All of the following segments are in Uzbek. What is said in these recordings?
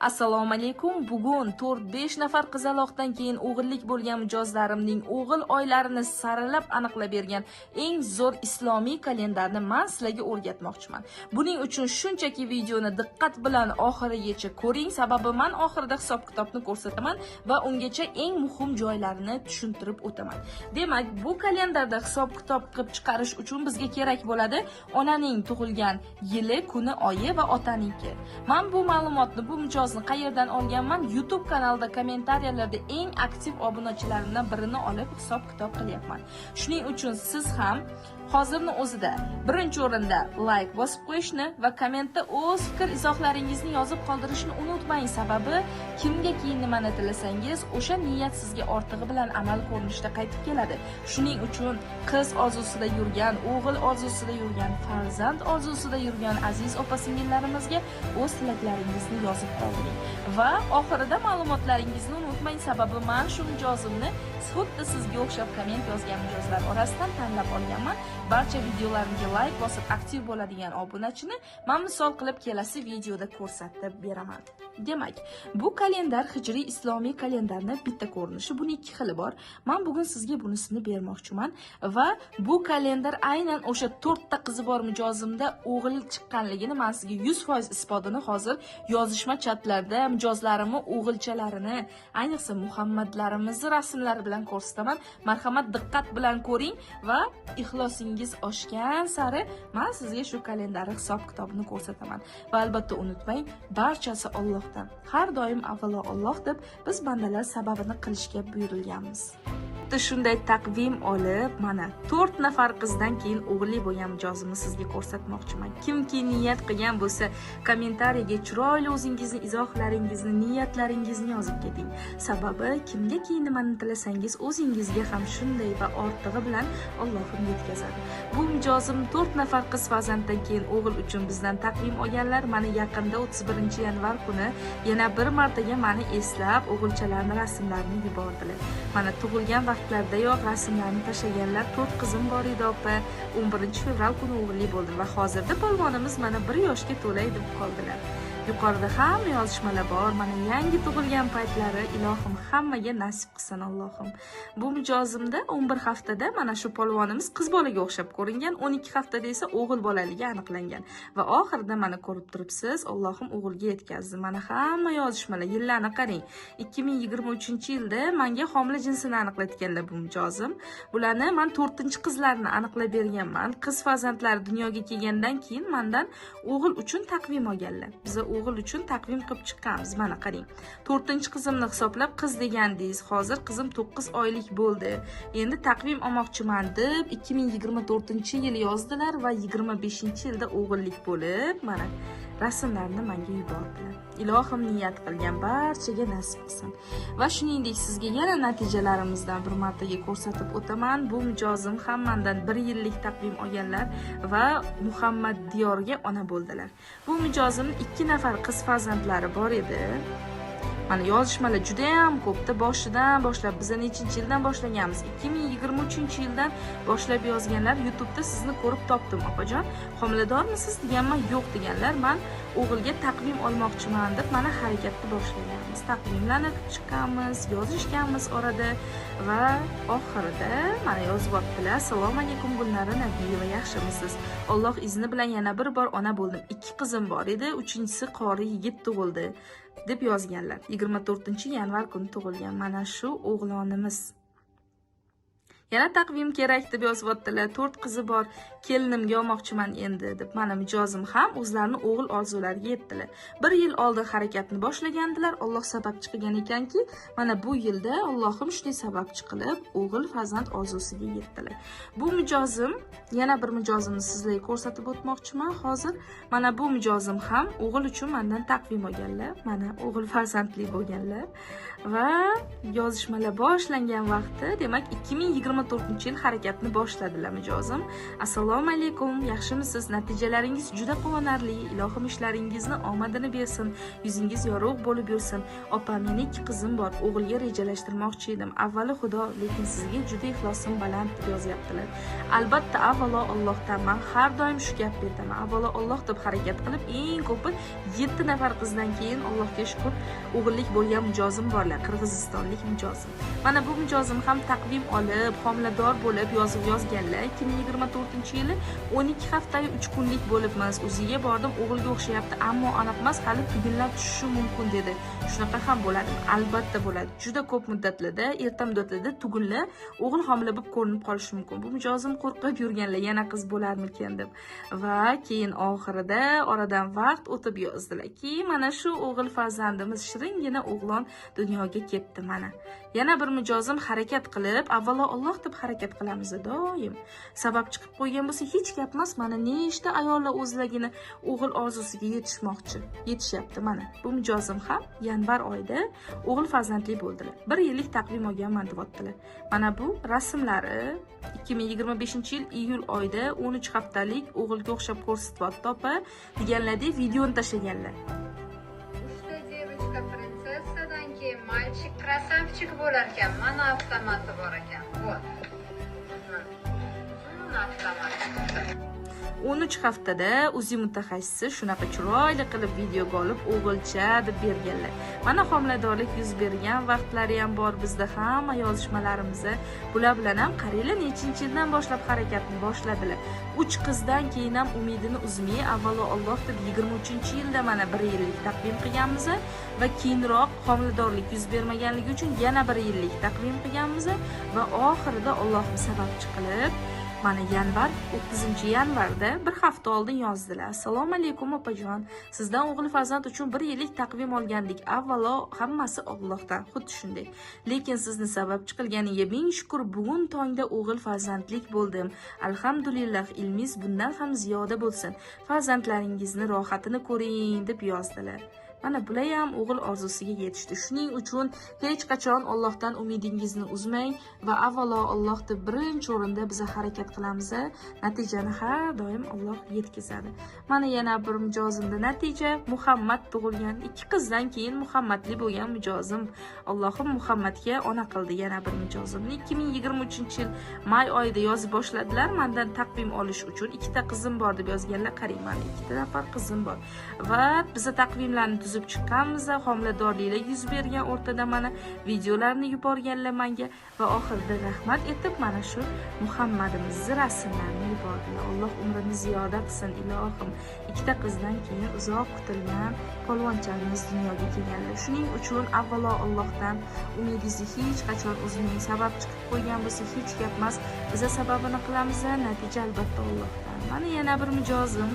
Assalomu alaykum. Bugun 4-5 nafar qizaloqdan keyin o'g'illik bo'lgan mijozlarimning o'g'il oylarini saralab aniqlab bergan eng zo'r islomiy kalendarni men sizlarga o'rgatmoqchiman. Buning uchun shunchaki videoni diqqat bilan oxirigacha ko'ring, sababi men oxirida hisob-kitobni ko'rsataman va ungacha eng muhim joylarini tushuntirib o'taman. Demak, bu kalendarda hisob-kitob qilib chiqarish uchun bizga kerak bo'ladi onaning tug'ilgan yili, kuni, oyi va otaniki. Men bu ma'lumotni, bu mijozni qayerdan olganman? YouTube kanalida kommentariyalarda eng aktiv obunachilarimdan birini olib hisob-kitob qilyapman. Shuning uchun siz ham hozirni o'zida birinchi o'rinda like bosib qo'yishni va kommentda o'z fikr izohlaringizni yozib qoldirishni unutmang, sababi kimga keyin nimani tilasangiz, o'sha niyat sizga ortig'i bilan amal ko'rinishda qaytib keladi. Shuning uchun qiz orzusida yurgan, o'g'il orzusida yurgan, farzand orzusida yurgan aziz opa-singillarimizga o'z tilaklaringizni yozib qoldiring va oxirida ma'lumotlaringizni unutmang, sababi men shu mijozimni xuddi sizga o'xshab komment yozgan mijozlar orasidan tanlab olganman. Barcha videolarimga like bosib aktiv bo'ladigan obunachini men misol qilib kelasi videoda ko'rsatib beraman. Demak, bu kalendar hijriy islomiy kalendarning bitta ko'rinishi, buning ikki xili bor. Men bugun sizga bunisini bermoqchiman va bu kalendar aynan o'sha 4 ta qizi bor mijozimda o'g'il chiqqanligini men sizga 100% isbotini hozir yozishma chatlarda mijozlarimni o'g'ilchalarini, ayniqsa Muhammadlarimizni rasmlari bilan ko'rsataman. Marhamat, diqqat bilan ko'ring va ixlosingiz oshgan sari men sizga shu kalendarning hisob-kitobini ko'rsataman. Va albatta unutmang, barchasi Allohdan. Har doim avvalo Alloh deb biz bandalar sababini qilishga buyurilganmiz. Shunday taqvim olib, mana 4 nafar qizdan keyin o'g'illi bo'lgan mijozimni sizga ko'rsatmoqchiman. Kimki niyat qilgan bo'lsa, kommentariyaga chiroyli o'zingizning izohlaringizni, niyatlaringizni yozib keting. Sababi kimga keyin nimani tilasangiz, o'zingizga ham shunday va ortig'i bilan Allohim yetkazadi. Bu mijozim 4 nafar qiz farzanddan keyin o'g'il uchun bizdan taqvim olganlar. Mana yaqinda 31-yanvar kuni yana bir martaga meni eslab o'g'ilchalarning rasmlarini yubordilar. Mana tug'ilgan vaqtlardayoq rasmlarni tashlaganlar 4 qizim bor edi opa. 11-fevral kuni o'g'illi bo'ldim va hozirda polvonimiz mana 1 yoshga to'lay deb qoldilar. Yuqorida hamma yozishmalar bor. Mana yangi tug'ilgan paytlari ilohim hammaga nasib qilsin Allohim. Bu mijozimda 11 haftada mana shu polvonimiz qiz bolaga o'xshab ko'ringan, 12 haftada esa o'g'il bolaligi aniqlangan va oxirida mana ko'rib turibsiz, Allohim o'g'ilga yetkazdi. Mana hamma yozishmalar, yillarni qarang. 2023-yilda menga homila jinsini aniqlatganlar bu mijozim. Bularni men 4-qizlarni aniqlab berganman. Qiz farzandlari dunyoga kelgandan keyin mendan o'g'il uchun taqvim olganlar. Biz o'g'il uchun taqvim qilib chiqqanmiz. Mana qarang. 4-qizimni hisoblab qiz degandingiz. Hozir qizim 9 oylik bo'ldi. Endi taqvim olmoqchiman deb 2024-yil yozdilar va 25-yilda o'g'illik bo'lib, mana rasmlarni menga yubordilar. Ilohim niyat qilgan barchaga nasib qilsin. Va shuningdek sizga yana natijalarimizdan bir martaga ko'rsatib o'taman. Bu mijozim ham mendan 1 yillik taqvim olganlar va Muhammad Diyorga ona bo'ldilar. Bu mijozimning 2 nafar qiz farzandlari bor edi. Mana yozishmalar juda ham ko'pda, boshidan boshlab biz nechinchi yildan boshlaganmiz? 2023-yildan boshlab yozganlar. YouTube'da sizni ko'rib topdim, opajon. Homiladormisiz deganman, yo'q deganlar. Men o'g'ilga taqvim olmoqchiman deb mana harakatni boshlaganmiz. Taqvimlanib chiqqanmiz, yozishganmiz orada va oxirida mana yozyaptilar. Assalomu alaykum Gulnari Nabiyeva, yaxshimisiz? Alloh izni bilan yana bir bor ona bo'ldim. 2 qizim bor edi, 3-inchisi qori yigit tug'ildi deb yozganlar. 24-yanvar kuni tug'ilgan mana shu o'g'lonimiz. Yana taqvim kerak deb yozyaptilar. 4 qizi bor, kelinimga olmoqchiman endi deb. Mana mijozim ham o'zlarini o'g'il orzulariga yetdilar. 1 yil oldin harakatni boshlagandilar. Alloh sababchi qilgan ekanki, mana bu yilda Allohim shunday sababchi qilib o'g'il farzand orzusiga yetdilar. Bu mijozim, yana bir mijozimni sizlarga ko'rsatib o'tmoqchiman hozir. Mana bu mijozim ham o'g'il uchun mendan taqvim olganlar. Mana o'g'il farzandli bo'lganlar va yozishmalar boshlangan vaqti, demak 2024 2024-yil harakatni boshladilar mijozim. Assalomu alaykum, yaxshimisiz? Natijalaringiz juda quvonarli. Ilohim ishlaringizni omadini bersin, yuzingiz yorug' bo'lib yursin. Opa, men 2 qizim bor, o'g'ilga rejalashtirmoqchi edim. Avvalo Xudo, lekin sizga juda ixlosim baland deb yozyaptilar. Albatta, avvalo Allohdan men har doim shu gap aytaman. Avvalo Alloh deb harakat qilib, eng ko'pi 7 nafar qizdan keyin Allohga shukr o'g'illik bo'lgan mijozim borlar, qirg'izistonlik mijozim. Mana bu mijozim ham taqvim olib, homilador bo'lib yozganlar. 2024-yili 12 haftayu 3 kunlik bo'libmiz. O'ziga bordim, o'g'ilga o'xshayapti, ammo aniq emas, hali tugunlab tushishi mumkin dedi. Shunaqa ham bo'ladi. Albatta bo'ladi. Juda ko'p muddatlarda, erta muddatlarda tugunlar o'g'il homila bo'lib ko'rinib qolishi mumkin. Bu mijozim qo'rqib yurganlar, yana qiz bo'larmikan deb. Va keyin oxirida oradan vaqt o'tib yozdilarki, mana shu o'g'il farzandimiz shiringina o'g'lon dunyoga kelibdi mana. Yana bir mijozim harakat qilib, avvalo Alloh deb harakat qilamiz doim. Sabab chiqib qo'ygan bo'lsa hech gap emas. Mana nechta ayollar o'zlagini o'g'il orzusiga yetishyapti mana. Bu mijozim ham yanvar oyida o'g'il farzandli bo'ldilar. 1 yillik taqvim olganman deyaptilar. Mana bu rasmlari 2025-yil iyul oyida 13 haftalik o'g'ilga o'xshab ko'rsatyapti opa deganlarda videoni tashlaganlar. Prinsessadan keyin mальчик krasavchik bo'lar ekan. Mana avtomati bor ekan. Вот. Avtomati. 13 haftada o'zi mutaxassisi shunaqa chiroyli qilib videoga olib o'g'ilcha deb berganlar. Mana homiladorlik yuz bergan vaqtlari ham bor bizda hamma yozishmalarimizda. Bular bilan ham qaranglar nechinchi yildan boshlab harakatni boshladilar. 3 qizdan keyin ham umidini uzmay, avvalo Alloh deb 23-yilda mana 1 yillik taqvim qilganmiz va keyinroq homiladorlik yuz bermaganligi uchun yana 1 yillik taqvim qilganmiz va oxirida Allohning sababchi qilib mana yanvar 30-yanvarda 1 hafta oldin yozdilar. Assalomu alaykum opajon. Sizdan o'g'il farzand uchun 1 yillik taqvim olgandik. Avvalo hammasi Allohdan, xuddi shunday. Lekin sizni sababchi qilganiga ming shukr, bugun tongda o'g'il farzandlik bo'ldim. Alhamdulillah, ilmingiz bundan ham ziyoda bo'lsin. Farzandlaringizni rohatini ko'ring deb yozdilar. Mana bular ham o'g'il orzusiga yetishdi. Shuning uchun hech qachon Allohdan umidingizni uzmang va avvalo Alloh deb birinchi o'rinda biz harakat qilamiz. Natijani har doim Alloh yetkazadi. Mana yana bir mijozimda natija Muhammad tug'ilgan. 2 qizdan keyin Muhammadli bo'lgan mijozim. Allohim Muhammadga ona qildi yana bir mijozimni. 2023-yil may oyida yozib boshladilar. Mendan taqvim olish uchun 2 ta qizim bor deb yozganlar. Qarang, mana 2 nafar qizim bor. Va biz taqvimlarni tuzib chiqqanmiz, homiladorliklar yuz bergan o'rtada mana videolarni yuborganlar menga va oxirida rahmat etib mana shu Muhammadimizni rasmlarini yubordilar. Alloh umrini ziyoda qilsin ilohim. 2 ta qizdan keyin uzoq kutilgan polvonchamiz dunyoga kelganlar. Shuning uchun avvalo Allohdan umidingizni hech qachon uzmang. Sabab chiqib qo'ygan bo'lsa hech gap emas. Biz sababini qilamiz, natija albatta Allohdan. Mana yana bir mijozim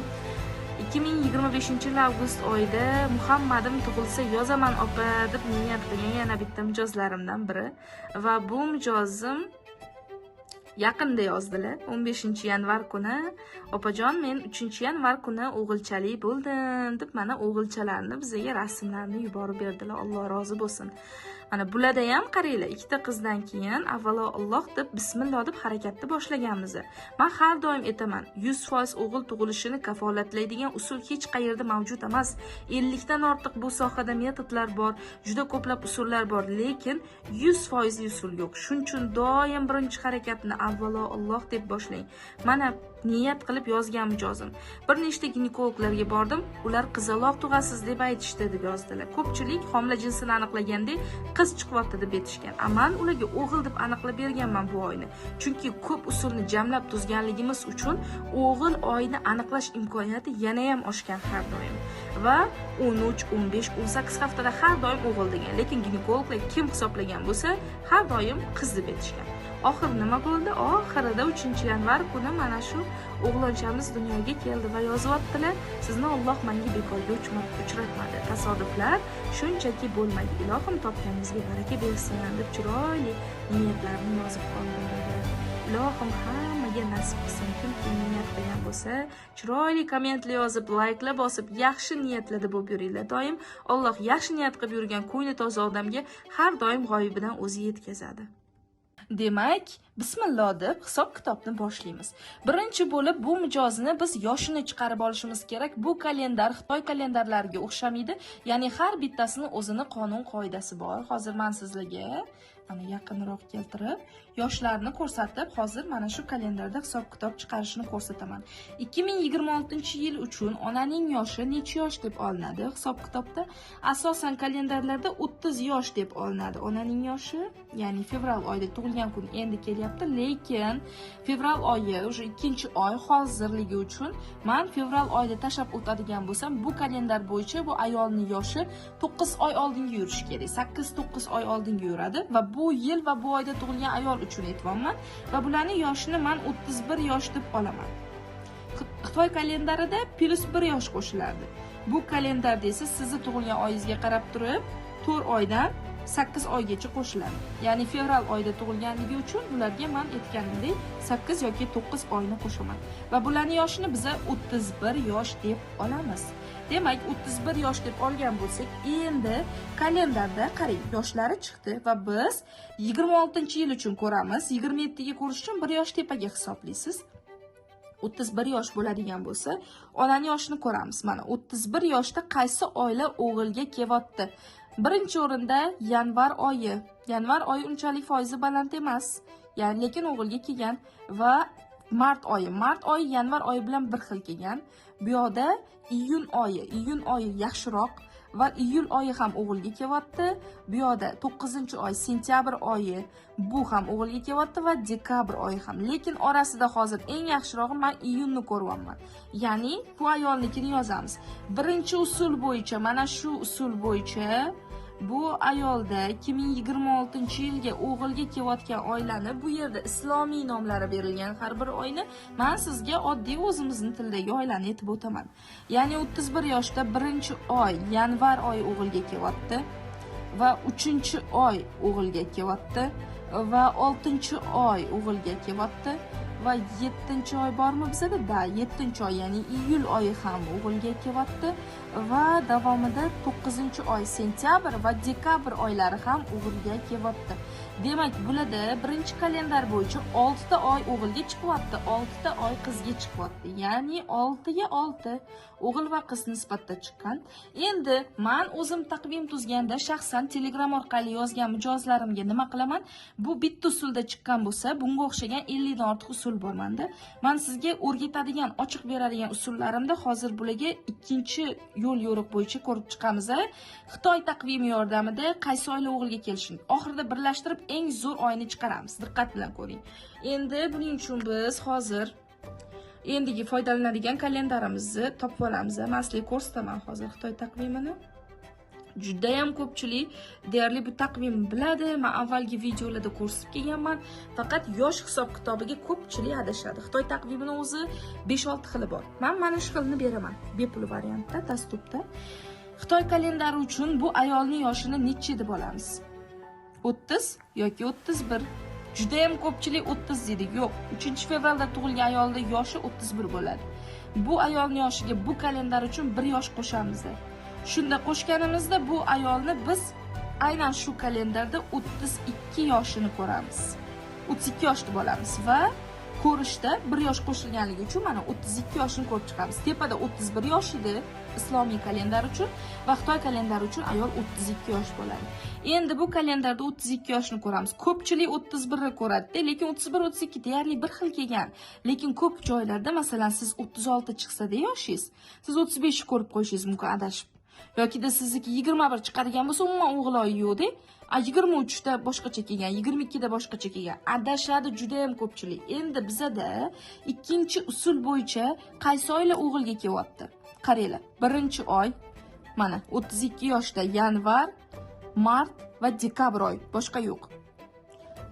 2025-yil avgust oyida Muhammadim tug'ilsa yozaman opa deb niyat qilgan yana bitta mijozlarimdan biri va bu mijozim yaqinda yozdilar. 15-yanvar kuni opajon men 3-yanvar kuni o'g'ilchalik bo'ldim deb mana o'g'ilchalarni bizga rasmlarni yuborib berdilar. Alloh rozi bo'lsin. Mana bularda ham qaranglar, 2 ta qizdan keyin avvalo Alloh deb bismillah deb harakatni boshlaganmiz. Men har doim aytaman, 100% o'g'il tug'ilishini kafolatlaydigan usul hech qayerda mavjud emas. 50 dan ortiq bu sohada metodlar bor, juda ko'plab usullar bor, lekin 100% usul yo'q. Shuning uchun doim birinchi harakatni avvalo Alloh deb boshlang. Mana niyat qilib yozgan mijozim. Bir nechta ginekologlarga bordim, ular qizaloq tug'asiz deb aytishdi deb yozdilar. Ko'pchilik homila jinsini aniqlaganda qiz chiqyapti deb aytishgan. Aman ularga o'g'il deb aniqlab berganman bu oyni. Chunki ko'p usulni jamlab tuzganligimiz uchun o'g'il oyni aniqlash imkoniyati yana ham oshgan har doim. Va 13, 15, 18 haftada har doim o'g'il degan. Lekin ginekologlar kim hisoblagan bo'lsa, har doim qiz deb aytishgan. Oxir nima bo'ldi? Oxirida 3-yanvar kuni mana shu o'g'lonchamiz dunyoga keldi va yozyaptilar, sizni Alloh menga bekorga uchratmadi. Tasodiflar shunchaki bo'lmaydi. Ilohim topganingizga baraka bersin deb chiroyli niyatlarni yozib qoldirdi. Ilohim hammaga nasib qilsin. Kim niyat qilgan bo'lsa, chiroyli kommentlar yozib, like'lar bosib, yaxshi niyatlarda bo'lib yuringlar. Doim Alloh yaxshi niyat qilib yurgan ko'ngli toza odamga har doim g'oyibidan o'zi yetkazadi. Demak, bismillah deb hisob kitobni boshlaymiz. Birinchi bo'lib bu mijozni biz yoshini chiqarib olishimiz kerak. Bu kalendar Xitoy kalendarlariga o'xshamaydi. Ya'ni har bittasini o'zini qonun qoidasi bor. Hozir men sizlarga mana yaqinroq keltirib, yoshlarni ko'rsatib, hozir mana shu kalendarda hisob kitob chiqarishni ko'rsataman. 2026-yil uchun onaning yoshi necha yosh deb olinadi hisob kitobda? Asosan kalendarlarda 30 yosh deb olinadi onaning yoshi, ya'ni fevral oyida tug'ilgan kun endi kelyapti, lekin fevral oyi o'sha 2-oy hozirligi uchun men fevral oyida tashab o'tadigan bo'lsam, bu kalendar bo'yicha bu ayolning yoshi 9 oy oldinga yurishi kerak. 8-9 oy oldinga yuradi va bu yil va bu oyda tug'ilgan ayol uchun aytyapman va bularning yoshini men 31 yosh deb olaman. Xitoy kalendarida plus 1 yosh qo'shiladi. Bu kalendarda esa sizni tug'ilgan oyingizga qarab turib 4 oydan 8 oygacha qo'shiladi. Ya'ni fevral oyida tug'ilganligi uchun bularga men aytganimdek 8 yoki 9 oyni qo'shaman. Va bularning yoshini biz 31 yosh deb olamiz. Demak, 31 yosh deb olgan bo'lsak, endi kalendarda qarang, yoshlari chiqdi va biz 26-yil uchun ko'ramiz. 27 ga ko'rish uchun 1 yosh tepaga hisoblaysiz. 31 yosh bo'ladigan bo'lsa, onaning yoshini ko'ramiz. Mana 31 yoshda qaysi oylar o'g'ilga kelyapti? Birinchi o'rinda yanvar oyi. Yanvar oyi unchalik foizi baland emas, ya'ni lekin o'g'ilga kelgan va mart oyi. Mart oyi yanvar oyi bilan bir xil kelgan. Bu yoqda iyun oyi yaxshiroq va iyul oyi ham o'g'ilga kelyapti. Bu yoqda 9-oy sentyabr oyi bu ham o'g'ilga kelyapti va dekabr oyi ham. Lekin orasida hozir eng yaxshirog'i men iyunni ko'ryapman. Ya'ni bu ayolnikini yozamiz. Birinchi usul bo'yicha, mana shu usul bo'yicha bu ayolda 2026-yilga o'g'ilga kelayotgan oilani, bu yerda islomiy nomlari berilgan har bir oyni men sizga oddiy o'zimizning tildagi oilani aytib o'taman. Ya'ni 31 yoshda 1-oy yanvar oyi o'g'ilga kelyapti va 3-oy o'g'ilga kelyapti va 6-oy o'g'ilga kelyapti va 7-oy bormi bizda? Da, 7-oy, ya'ni iyul oyi ham o'g'ilga kelyapti va davomida 9-oy sentyabr va dekabr oylari ham o'g'ilga kelyapti. Demak, bularda birinchi kalendar bo'yicha 6 ta oy o'g'ilga chiqyapti, 6 ta oy qizga chiqyapti. Ya'ni 6 ga 6 o'g'il va qiz nisbatda chiqqan. Endi men o'zim taqvim tuzganda shaxsan Telegram orqali yozgan mijozlarimga nima qilaman? Bu bitta usulda chiqqan bo'lsa, bunga o'xshagan 50 dan ortiq usul bor menda. Men sizga o'rgatadigan, ochiq beradigan usullarimda hozir bularga ikkinchi yo'l yo'riq bo'yicha ko'rib chiqamiz. Xitoy taqvimi yordamida qaysi oylar o'g'ilga kelishini oxirida birlashtirib eng zo'r oyni chiqaramiz. Diqqat bilan ko'ring. Endi buning uchun biz hozir endigi foydalanadigan kalendarimizni topib olamiz. Men sizlarga ko'rsataman hozir Xitoy taqvimini. Juda ham ko'pchilik deyarli bu taqvimni biladi. Men avvalgi videolarda ko'rsatib kelganman. Faqat yosh hisob kitobiga ko'pchilik adashadi. Xitoy taqvimining o'zi 5-6 xili bor. Men mana shu xilni beraman. Bepul variantda, dasturda. Xitoy kalendari uchun bu ayolning yoshini necha deb olamiz? 30 yoki 31. Juda ham ko'pchilik 30 deydi. Yo'q, 3-fevralda tug'ilgan ayolning yoshi 31 bo'ladi. Bu ayolning yoshiga bu kalendar uchun 1 yosh qo'shamiz. Shunda qo'shganimizda bu ayolni biz aynan shu kalendarda 32 yoshini ko'ramiz. 32 yosh deb olamiz va ko'rishda 1 yosh qo'shilganligi uchun mana 32 yoshini ko'rib chiqamiz. Tepada 31 yosh edi islomiy kalendar uchun va Xitoy kalendari uchun ayol 32 yosh bo'ladi. Endi bu kalendarda 32 yoshni ko'ramiz. Ko'pchilik 31 ni ko'radi, lekin 31-32 deyarli bir xil kelgan. Lekin ko'p joylarda, masalan, siz 36 chiqsa-da yoshingiz, siz 35 ni ko'rib qo'yishingiz mumkin adashib. Yoki da sizniki 21 chiqadigan bo'lsa, umuman o'g'il oyi yo'q-da. 23 da boshqacha kelgan, 22 da boshqacha kelgan. Adashadi juda ham ko'pchilik. Endi bizada ikkinchi usul bo'yicha qaysi oylar o'g'ilga kelyapti? Qaranglar. Birinchi oy mana 32 yoshda yanvar, mart va dekabr oy, boshqa yo'q.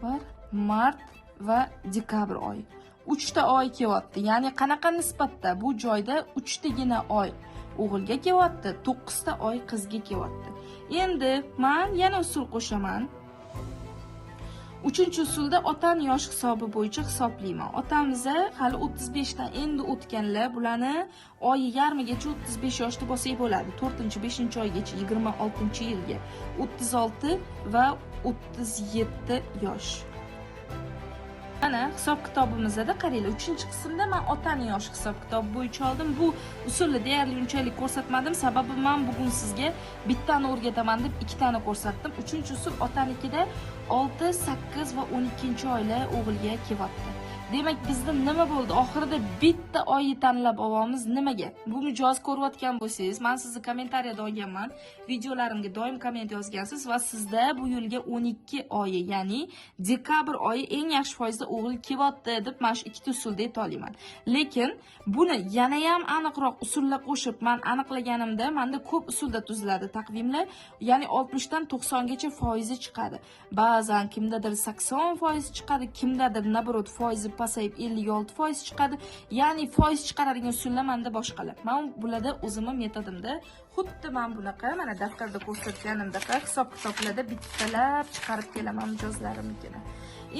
Var, mart va dekabr oy. 3 ta oy kelyapti. Ya'ni qanaqa nisbatda? Bu joyda 3 tagina oy o'g'ilga kelyapti, 9 ta oy qizga kelyapti. Endi men yana usul qo'shaman. 3-usulda otam yosh hisobi bo'yicha hisoblayman. Otamiz hali 35 dan endi o'tganlar, bularni oyi yarmigacha 35 yoshda bo'lsak bo'ladi. 4-5-oygacha 26-yilga 36 va 37 yosh. Mana hisob kitobimizda qaranglar, 3-qismda men otaning yoshi hisob kitobi bo'yicha oldim. Bu usulni deyarli unchalik ko'rsatmadim, sababi men bugun sizga bittani o'rgataman deb ikkitani ko'rsatdim. 3-usul otanikida 6, 8 va 12-oylar o'g'ilga kelyapti. Demak, bizda nima bo'ldi? Oxirida bitta oyni tanlab olamiz. Nimaga? Bu mijoz ko'rayotgan bo'lsangiz, men sizni kommentariyada olganman. Videolarimga doim komment yozgansiz va sizda bu yilga 12 oyi, ya'ni dekabr oyi eng yaxshi foizda o'g'il kelyapti deb men shu ikkita usulda aytolmayman. Lekin buni yana ham aniqroq usullar qo'shib men aniqlaganimda, menda ko'p usulda tuziladi taqvimlar. Ya'ni 60 dan 90 gacha foizi chiqadi. Ba'zan kimdadir 80% chiqadi, kimdadir naborot foizi pasayib 56% chiqadi. Ya'ni foiz chiqaradigan usullar menda boshqalar. Men bularda o'zimning metodimda xuddi men bunaqa mana daftarda ko'rsatganimdek hisob kitoblarda bittalab chiqarib kelaman mijozlarimnikini.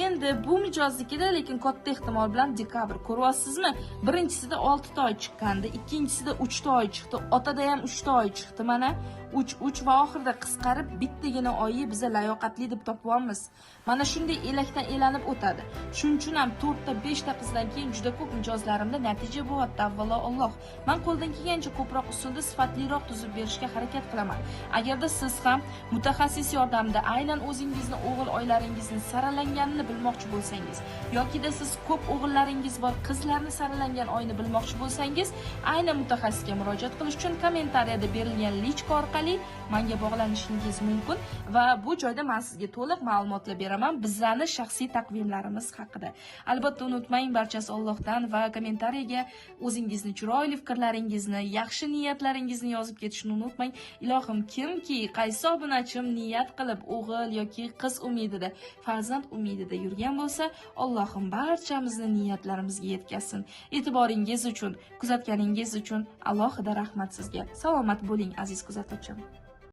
Endi bu mijoznikida lekin katta ehtimol bilan dekabr ko'ryapsizmi? Birinchisida 6 oy chiqqandi, ikkinchisida 3 oy chiqdi, otada ham 3 oy chiqdi. Mana 3 va oxirida qisqarib bittagina oyi biza layoqatli deb topyapmiz. Mana shunday elakdan elanib o'tadi. Shuning uchun ham 4 ta 5 ta qizdan keyin juda ko'p mijozlarimda natija bo'lyapti. Avvalo Alloh. Men qo'ldan kelgancha ko'proq usulda sifatliroq tuzib berishga harakat qilaman. Agarda siz ham mutaxassis yordamida aynan o'zingizni o'g'il oylaringizni saralanganini bilmoqchi bo'lsangiz, yokida siz ko'p o'g'illaringiz bor, qizlarni saralangan oyni bilmoqchi bo'lsangiz, aynan mutaxassisga murojaat qilish uchun kommentariyada berilgan lichka orqali menga bog'lanishingiz mumkin va bu joyda men sizga to'liq ma'lumotlar beraman bizlarning shaxsiy taqvimlarimiz haqida. Albatta unutmang, barchasi Allohdan va kommentariyaga o'zingizni chiroyli fikrlaringizni, yaxshi niyatlaringizni yozib ketishni unutmang. Ilohim, kimki qaysi obunachim niyat qilib o'g'il yoki qiz umidida, farzand umidida yurgan bo'lsa, Allohim barchamizni niyatlarimizga yetkazsin. E'tiboringiz uchun, kuzatganingiz uchun alohida rahmat sizga. Salomat bo'ling aziz kuzatuvchim.